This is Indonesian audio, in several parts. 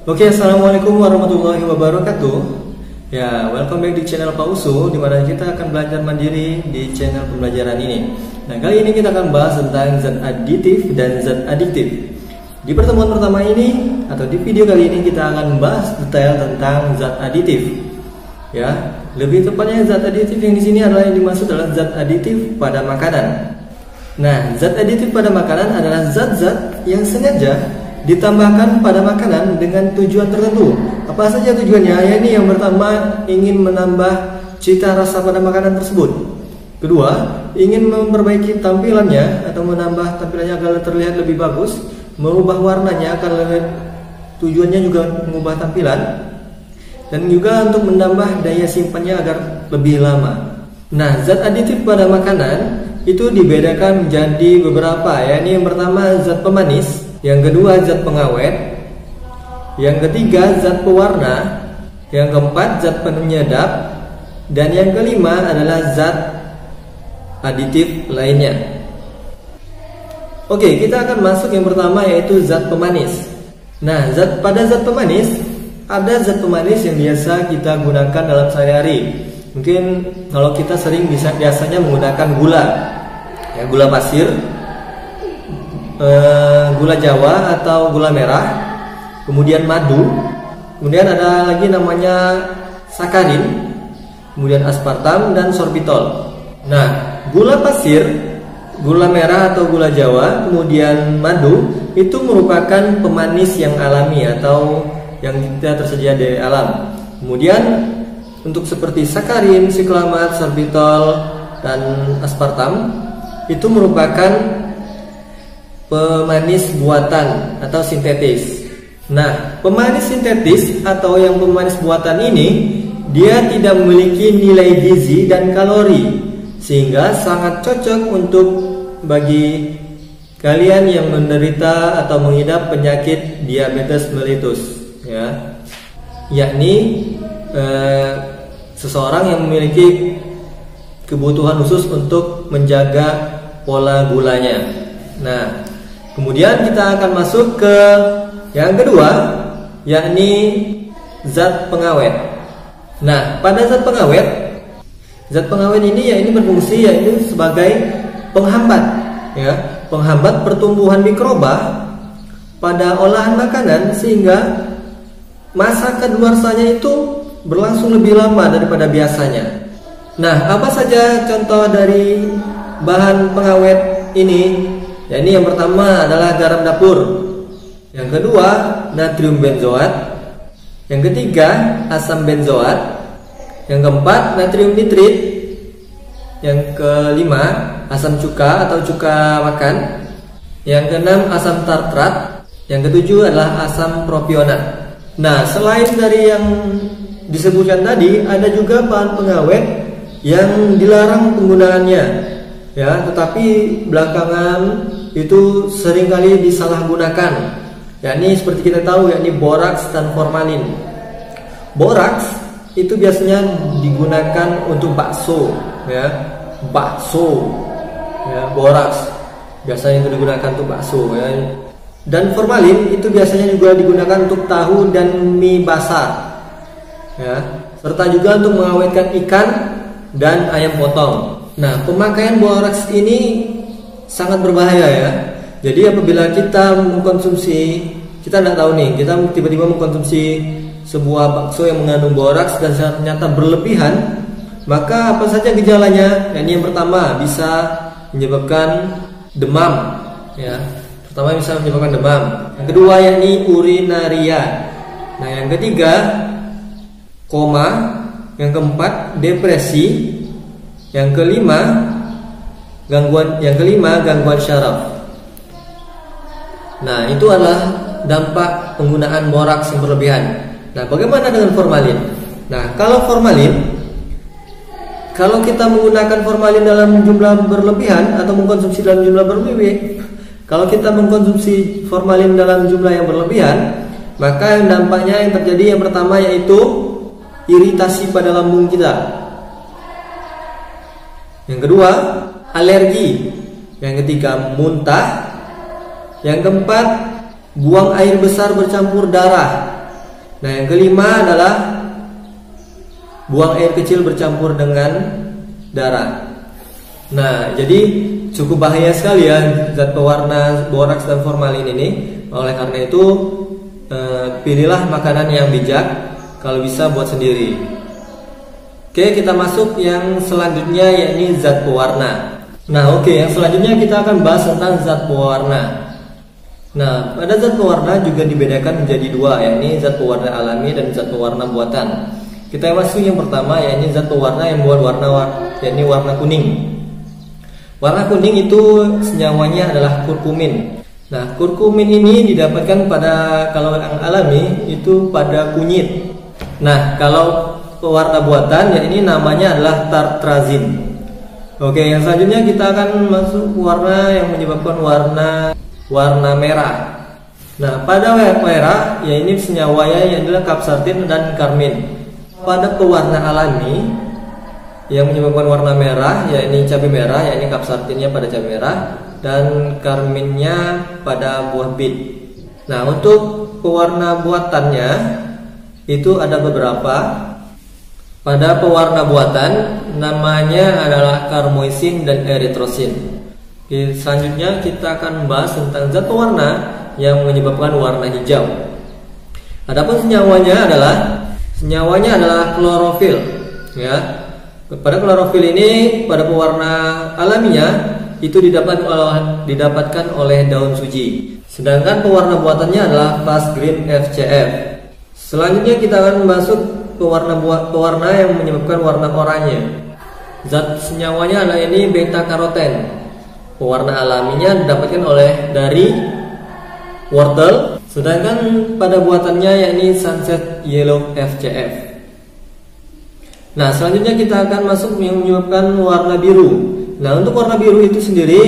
Oke, assalamualaikum warahmatullahi wabarakatuh. Ya, welcome back di channel Pak Usu, di mana kita akan belajar mandiri di channel pembelajaran ini. Nah, kali ini kita akan bahas tentang zat aditif dan zat adiktif. Di pertemuan pertama ini atau di video kali ini kita akan membahas detail tentang zat aditif. Ya, lebih tepatnya zat aditif yang di sini adalah yang dimaksud adalah zat aditif pada makanan. Nah, zat aditif pada makanan adalah zat-zat yang sengaja ditambahkan pada makanan dengan tujuan tertentu. Apa saja tujuannya? Ya, ini yang pertama, ingin menambah cita rasa pada makanan tersebut. Kedua, ingin memperbaiki tampilannya atau menambah tampilannya agar terlihat lebih bagus, merubah warnanya agar tujuannya juga mengubah tampilan, dan juga untuk menambah daya simpannya agar lebih lama. Nah, zat aditif pada makanan itu dibedakan menjadi beberapa, yakni yang pertama zat pemanis, yang kedua zat pengawet, yang ketiga zat pewarna, yang keempat zat penyedap, dan yang kelima adalah zat aditif lainnya. Oke, kita akan masuk yang pertama, yaitu zat pemanis. Nah, pada zat pemanis ada zat pemanis yang biasa kita gunakan dalam sehari-hari. Mungkin kalau kita sering biasanya menggunakan gula, ya, gula pasir, gula Jawa atau gula merah, kemudian madu, kemudian ada lagi namanya sakarin, kemudian aspartam dan sorbitol. Nah, gula pasir, gula merah atau gula Jawa, kemudian madu itu merupakan pemanis yang alami atau yang tidak tersedia di alam. Kemudian untuk seperti sakarin, siklamat, sorbitol dan aspartam itu merupakan pemanis buatan atau sintetis. Nah, pemanis sintetis atau yang pemanis buatan ini dia tidak memiliki nilai gizi dan kalori, sehingga sangat cocok untuk bagi kalian yang menderita atau mengidap penyakit diabetes mellitus, ya, yakni seseorang yang memiliki kebutuhan khusus untuk menjaga pola gulanya. Nah, kemudian kita akan masuk ke yang kedua, yakni zat pengawet. Nah, pada zat pengawet ini ya, ini berfungsi yaitu sebagai penghambat, ya, penghambat pertumbuhan mikroba pada olahan makanan, sehingga masa kadaluarsanya itu berlangsung lebih lama daripada biasanya. Nah, apa saja contoh dari bahan pengawet ini? Ya, ini yang pertama adalah garam dapur, yang kedua natrium benzoat, yang ketiga asam benzoat, yang keempat natrium nitrit, yang kelima asam cuka atau cuka makan, yang keenam asam tartrat, yang ketujuh adalah asam propionat. Nah, selain dari yang disebutkan tadi, ada juga bahan pengawet yang dilarang penggunaannya, ya, tetapi belakangan itu seringkali disalahgunakan, yakni seperti kita tahu, yakni boraks dan formalin. Boraks itu biasanya digunakan untuk bakso, ya, boraks biasanya itu digunakan untuk bakso, ya. Dan formalin itu biasanya juga digunakan untuk tahu dan mie basah, ya, serta juga untuk mengawetkan ikan dan ayam potong. Nah, pemakaian boraks ini sangat berbahaya, ya. Jadi apabila kita mengkonsumsi, kita tidak tahu nih, kita tiba-tiba mengkonsumsi sebuah bakso yang mengandung boraks dan ternyata berlebihan, maka apa saja gejalanya? Yang pertama bisa menyebabkan demam, ya. Pertama bisa menyebabkan demam. Yang kedua yakni urinaria. Nah, yang ketiga koma, yang keempat depresi, yang kelima gangguan syaraf. Nah, itu adalah dampak penggunaan boraks yang berlebihan. Nah, bagaimana dengan formalin? Nah, kalau kita menggunakan formalin dalam jumlah berlebihan atau mengkonsumsi dalam jumlah berlebih, kalau kita mengkonsumsi formalin dalam jumlah yang berlebihan, maka yang dampaknya yang terjadi yang pertama yaitu iritasi pada lambung kita. Yang kedua, alergi. Yang ketiga, muntah. Yang keempat, buang air besar bercampur darah. Nah, yang kelima adalah buang air kecil bercampur dengan darah. Nah, jadi cukup bahaya sekali ya zat pewarna boraks dan formalin ini. Oleh karena itu, pilihlah makanan yang bijak, kalau bisa buat sendiri. Oke, kita masuk yang selanjutnya, yakni zat pewarna. Nah, oke, yang selanjutnya kita akan bahas tentang zat pewarna. Nah, pada zat pewarna juga dibedakan menjadi dua, yakni zat pewarna alami dan zat pewarna buatan. Kita masuk yang pertama, yakni zat pewarna yang membuat warna, yakni warna kuning. Warna kuning itu senyawanya adalah kurkumin. Nah, kurkumin ini didapatkan kalau yang alami itu pada kunyit. Nah, kalau pewarna buatan, ya ini namanya adalah tartrazin. Oke, yang selanjutnya kita akan masuk warna yang menyebabkan warna merah. Nah, pada merah, ya ini senyawanya yang adalah kapsartin dan karmin. Pada pewarna alami yang menyebabkan warna merah, ya ini cabai merah, ya ini kapsartinnya pada cabai merah dan karminnya pada buah bit. Nah, untuk pewarna buatannya itu ada beberapa. Pada pewarna buatan namanya adalah karmoisin dan eritrosin. Oke, selanjutnya kita akan membahas tentang zat pewarna yang menyebabkan warna hijau. Adapun senyawanya adalah klorofil. Ya, pada klorofil ini pada pewarna alaminya itu didapatkan oleh daun suji. Sedangkan pewarna buatannya adalah fast green FCF. Selanjutnya kita akan masuk pewarna yang menyebabkan warna oranye. Zat senyawanya adalah ini beta karoten. Pewarna alaminya didapatkan dari wortel, sedangkan pada buatannya yakni sunset yellow FCF. Nah, selanjutnya kita akan masuk yang menyebabkan warna biru. Nah, untuk warna biru itu sendiri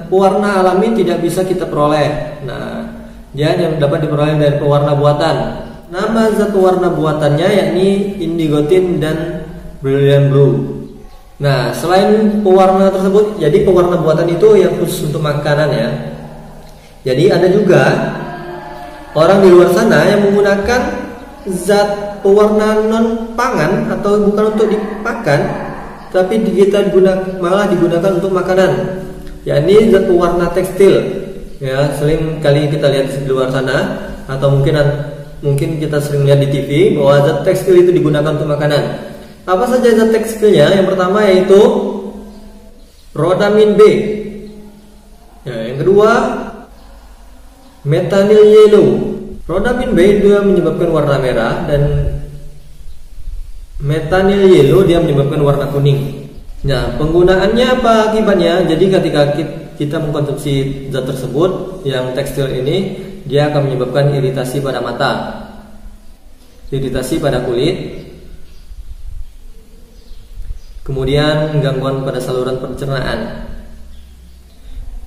pewarna alami tidak bisa kita peroleh. Nah, dia yang dapat diperoleh dari pewarna buatan. Nama zat pewarna buatannya yakni indigotin dan brilliant blue. Nah, selain pewarna tersebut, jadi pewarna buatan itu yang khusus untuk makanan ya. Jadi ada juga orang di luar sana yang menggunakan zat pewarna non pangan atau bukan untuk dimakan, tapi malah digunakan untuk makanan. Yakni zat pewarna tekstil. Ya, sering kali kita lihat di luar sana atau mungkin kita sering lihat di TV bahwa zat tekstil itu digunakan untuk makanan. Apa saja zat tekstilnya? Yang pertama yaitu rodamin B. Ya, yang kedua metanyl yellow. Rodamin B dia menyebabkan warna merah dan metanyl yellow dia menyebabkan warna kuning. Nah, penggunaannya apa akibatnya? Jadi ketika kita mengkonsumsi zat tersebut yang tekstil ini, dia akan menyebabkan iritasi pada mata, iritasi pada kulit, kemudian gangguan pada saluran pencernaan,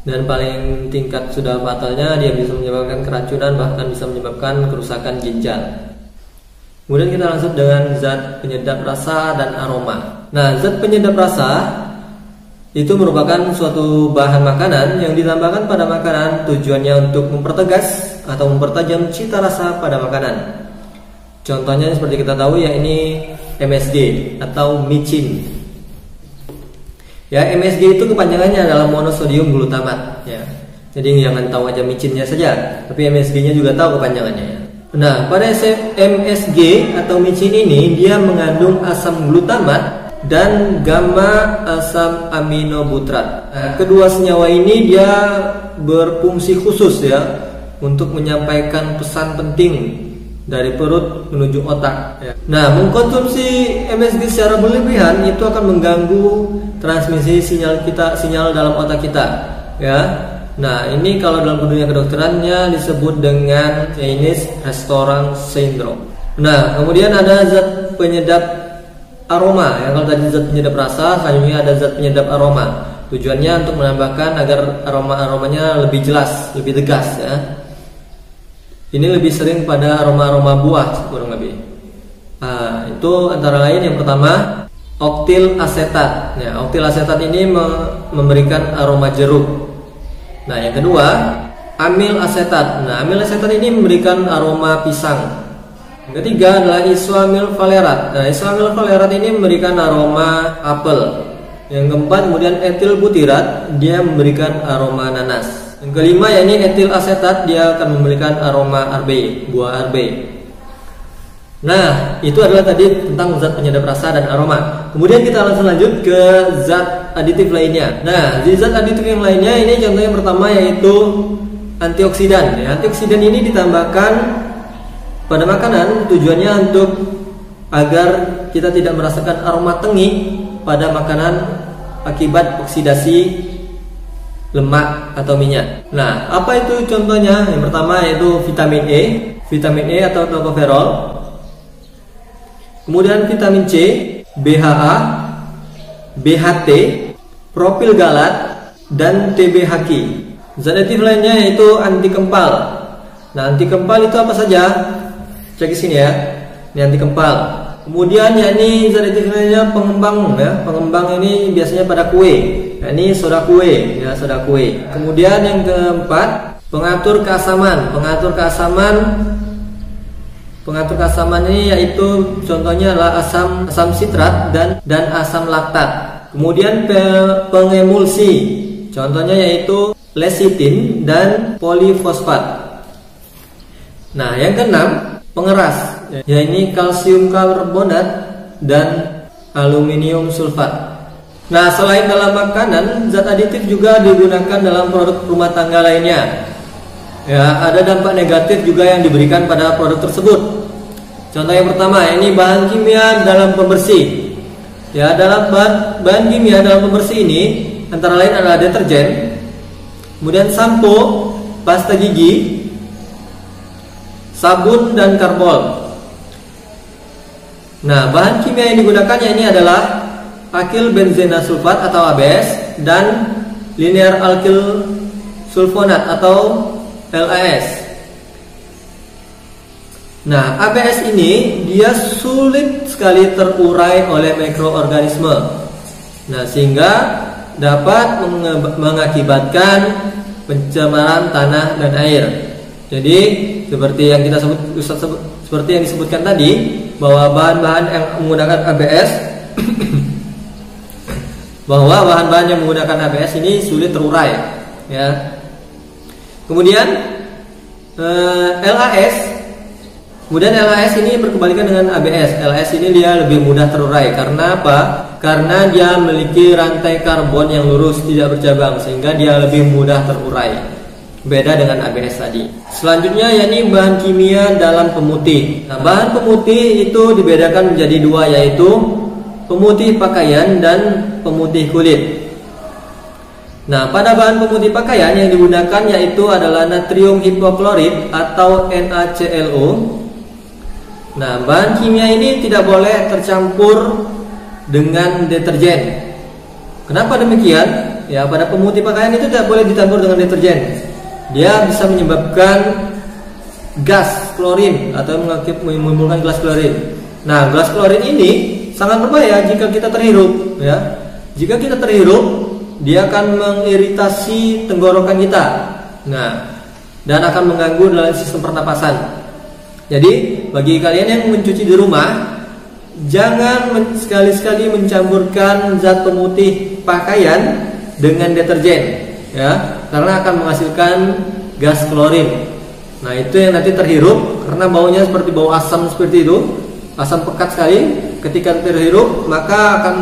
dan paling tingkat sudah fatalnya dia bisa menyebabkan keracunan, bahkan bisa menyebabkan kerusakan ginjal. Kemudian kita langsung dengan zat penyedap rasa dan aroma. Nah, zat penyedap rasa itu merupakan suatu bahan makanan yang ditambahkan pada makanan, tujuannya untuk mempertegas atau mempertajam cita rasa pada makanan. Contohnya seperti kita tahu ya, ini MSG atau micin. Ya, MSG itu kepanjangannya adalah monosodium glutamat ya. Jadi jangan tahu aja micinnya saja, tapi MSG-nya juga tahu kepanjangannya ya. Nah, pada MSG atau micin ini dia mengandung asam glutamat dan gamma asam aminobutrat. Nah, kedua senyawa ini dia berfungsi khusus ya untuk menyampaikan pesan penting dari perut menuju otak ya. Nah, mengkonsumsi MSG secara berlebihan itu akan mengganggu transmisi sinyal dalam otak kita ya. Nah, ini kalau dalam dunia kedokterannya disebut dengan Chinese Restaurant Syndrome. Nah, kemudian ada zat penyedap aroma. Yang kalau tadi zat penyedap rasa, selanjutnya ada zat penyedap aroma. Tujuannya untuk menambahkan agar aromanya lebih jelas, lebih tegas ya. Ini lebih sering pada aroma-aroma buah kurang lebih. Nah, itu antara lain yang pertama oktil asetat. Ya, oktil asetat ini memberikan aroma jeruk. Nah, yang kedua amil asetat. Nah, amil asetat ini memberikan aroma pisang. Yang ketiga adalah isoamil valerat. Nah, isoamil valerat ini memberikan aroma apel. Yang keempat kemudian etil butirat, dia memberikan aroma nanas. Yang kelima yakni etil asetat, dia akan memberikan aroma arbe, buah arbe. Nah, itu adalah tadi tentang zat penyedap rasa dan aroma. Kemudian kita langsung lanjut ke zat aditif lainnya. Nah, di zat aditif yang lainnya ini contohnya pertama yaitu antioksidan. Ya, antioksidan ini ditambahkan pada makanan tujuannya untuk agar kita tidak merasakan aroma tengi pada makanan akibat oksidasi lemak atau minyak. Nah, apa itu contohnya? Yang pertama yaitu vitamin E atau tocopherol. Kemudian vitamin C, BHA, BHT, propil galat, dan TBHQ. Zat aditif lainnya yaitu anti kempal. Nah, anti kempal itu apa saja? Cek di sini ya. Ini anti kempal. Kemudian yakni zat aditif lainnya pengembang ya. Pengembang ini biasanya pada kue. Nah, ini soda kue ya, soda kue. Kemudian yang keempat, pengatur keasaman. Pengatur keasaman ini yaitu contohnya adalah asam sitrat dan asam laktat. Kemudian pengemulsi. Contohnya yaitu lecitin dan polifosfat. Nah, yang keenam, pengeras, yaitu kalsium karbonat dan aluminium sulfat. Nah, selain dalam makanan, zat aditif juga digunakan dalam produk rumah tangga lainnya. Ya, ada dampak negatif juga yang diberikan pada produk tersebut. Contoh yang pertama, ini bahan kimia dalam pembersih. Ya, dalam bahan kimia dalam pembersih ini antara lain adalah deterjen, kemudian sampo, pasta gigi, sabun dan karbol. Nah, bahan kimia yang digunakannya ini adalah akil benzena sulfat atau ABS dan linear alkyl sulfonat atau LAS. Nah, ABS ini dia sulit sekali terurai oleh mikroorganisme. Nah, sehingga dapat mengakibatkan pencemaran tanah dan air. Jadi, seperti yang kita seperti yang disebutkan tadi, bahwa bahan-bahan yang menggunakan ABS bahwa bahan-bahan yang menggunakan ABS ini sulit terurai, ya. Kemudian LAS. Kemudian LAS ini berkebalikan dengan ABS. LAS ini dia lebih mudah terurai. Karena apa? Karena dia memiliki rantai karbon yang lurus tidak bercabang, sehingga dia lebih mudah terurai. Beda dengan ABS tadi. Selanjutnya yakni bahan kimia dalam pemutih. Nah, bahan pemutih itu dibedakan menjadi dua, yaitu pemutih pakaian dan pemutih kulit. Nah, pada bahan pemutih pakaian yang digunakan yaitu adalah natrium hipoklorit atau NaClO. Nah, bahan kimia ini tidak boleh tercampur dengan deterjen. Kenapa demikian? Ya, pada pemutih pakaian itu tidak boleh dicampur dengan deterjen. Dia bisa menyebabkan gas klorin atau menimbulkan gas klorin. Nah, gas klorin ini sangat berbahaya jika kita terhirup, ya. Jika kita terhirup, dia akan mengiritasi tenggorokan kita. Nah, dan akan mengganggu dalam sistem pernapasan. Jadi, bagi kalian yang mencuci di rumah, jangan sekali-sekali mencampurkan zat pemutih pakaian dengan deterjen, ya, karena akan menghasilkan gas klorin. Nah, itu yang nanti terhirup karena baunya seperti bau asam seperti itu, asam pekat sekali. Ketika terhirup, maka akan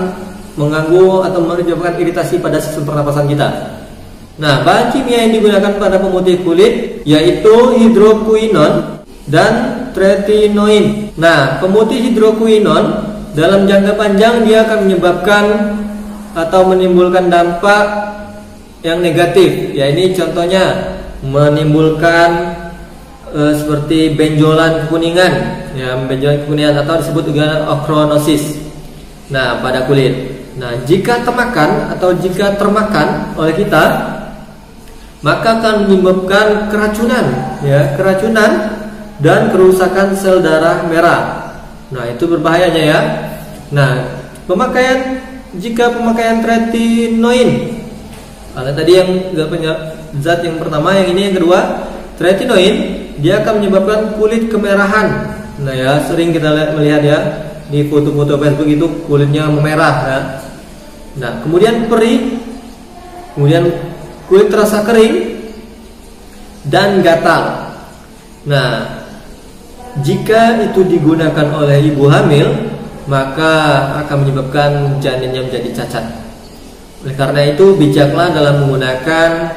mengganggu atau menyebabkan iritasi pada sistem pernapasan kita. Nah, bahan kimia yang digunakan pada pemutih kulit yaitu hidrokuinon dan tretinoin. Nah, pemutih hidrokuinon dalam jangka panjang dia akan menyebabkan atau menimbulkan dampak yang negatif. Ya, ini contohnya menimbulkan seperti benjolan kekuningan, ya, benjolan kekuningan atau disebut juga ochronosis. Nah, pada kulit. Nah, jika termakan oleh kita, maka akan menyebabkan keracunan, ya, keracunan dan kerusakan sel darah merah. Nah, itu berbahayanya, ya. Nah, jika pemakaian tretinoin, tadi yang zat yang pertama, yang ini yang kedua, tretinoin, dia akan menyebabkan kulit kemerahan. Nah ya, sering kita melihat ya di foto-foto Facebook itu kulitnya memerah ya. Nah, kemudian perih, kemudian kulit terasa kering dan gatal. Nah, jika itu digunakan oleh ibu hamil, maka akan menyebabkan janinnya menjadi cacat. Oleh karena itu, bijaklah dalam menggunakan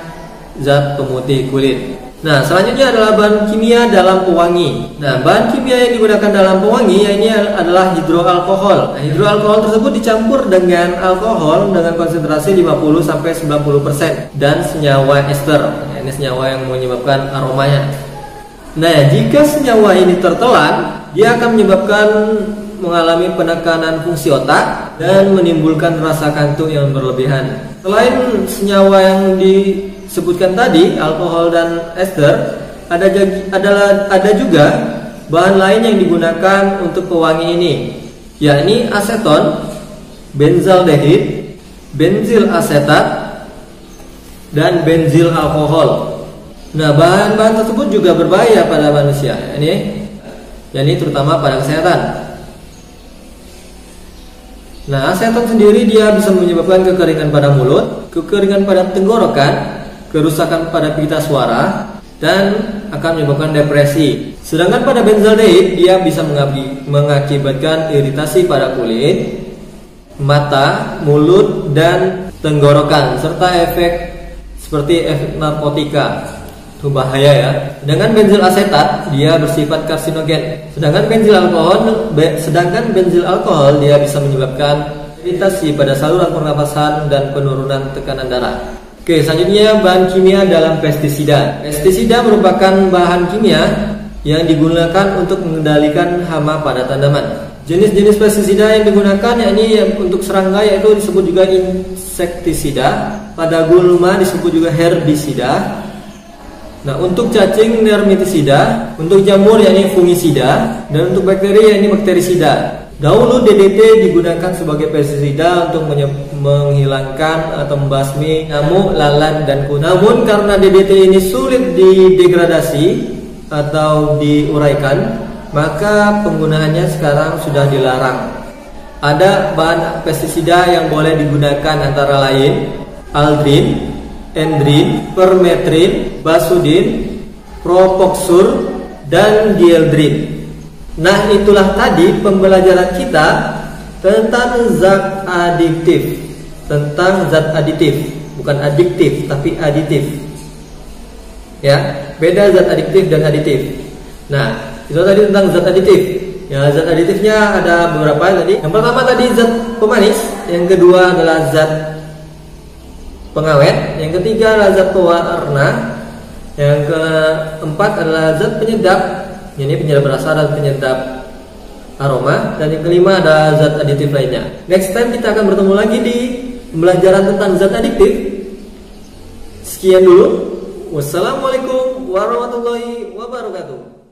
zat pemutih kulit. Nah, selanjutnya adalah bahan kimia dalam pewangi. Nah, bahan kimia yang digunakan dalam pewangi ini adalah hidroalkohol. Nah, hidroalkohol tersebut dicampur dengan alkohol dengan konsentrasi 50-90% dan senyawa ester. Nah, ini senyawa yang menyebabkan aromanya. Nah, jika senyawa ini tertelan, dia akan menyebabkan mengalami penekanan fungsi otak dan menimbulkan rasa kantuk yang berlebihan. Selain senyawa yang disebutkan tadi, alkohol dan ester, ada juga bahan lain yang digunakan untuk pewangi ini, yakni aseton, benzaldehid, benzil asetat, dan benzil alkohol. Nah, bahan-bahan tersebut juga berbahaya pada manusia, yakni terutama pada kesehatan. Nah, aseton sendiri dia bisa menyebabkan kekeringan pada mulut, kekeringan pada tenggorokan, kerusakan pada pita suara, dan akan menyebabkan depresi. Sedangkan pada benzaldehid dia bisa mengakibatkan iritasi pada kulit, mata, mulut, dan tenggorokan, serta efek seperti efek narkotika. Itu bahaya ya. Sedangkan benzil asetat dia bersifat karsinogen. Sedangkan benzil alkohol dia bisa menyebabkan iritasi pada saluran pernapasan dan penurunan tekanan darah. Oke, selanjutnya bahan kimia dalam pestisida. Pestisida merupakan bahan kimia yang digunakan untuk mengendalikan hama pada tanaman. Jenis-jenis pestisida yang digunakan yakni untuk serangga yaitu disebut juga insektisida, pada gulma disebut juga herbisida. Nah, untuk cacing dermitisida, untuk jamur yakni fungisida, dan untuk bakteri yakni bakterisida. Dahulu DDT digunakan sebagai pestisida untuk menghilangkan atau membasmi nyamuk, lalat, dan kutu. Namun karena DDT ini sulit didegradasi atau diuraikan, maka penggunaannya sekarang sudah dilarang. Ada bahan pestisida yang boleh digunakan antara lain aldrin, endrin, permetrin, basudin, propoxur, dan dieldrin. Nah, itulah tadi pembelajaran kita tentang zat adiktif. Tentang zat aditif, bukan adiktif tapi aditif. Ya, beda zat adiktif dan aditif. Nah, itu tadi tentang zat aditif. Ya, zat aditifnya ada beberapa tadi. Yang pertama tadi zat pemanis, yang kedua adalah zat pengawet, yang ketiga adalah zat pewarna, yang keempat adalah zat penyedap, ini penyedap rasa dan penyedap aroma, dan yang kelima ada zat aditif lainnya. Next time kita akan bertemu lagi di pembelajaran tentang zat adiktif. Sekian dulu. Wassalamualaikum warahmatullahi wabarakatuh.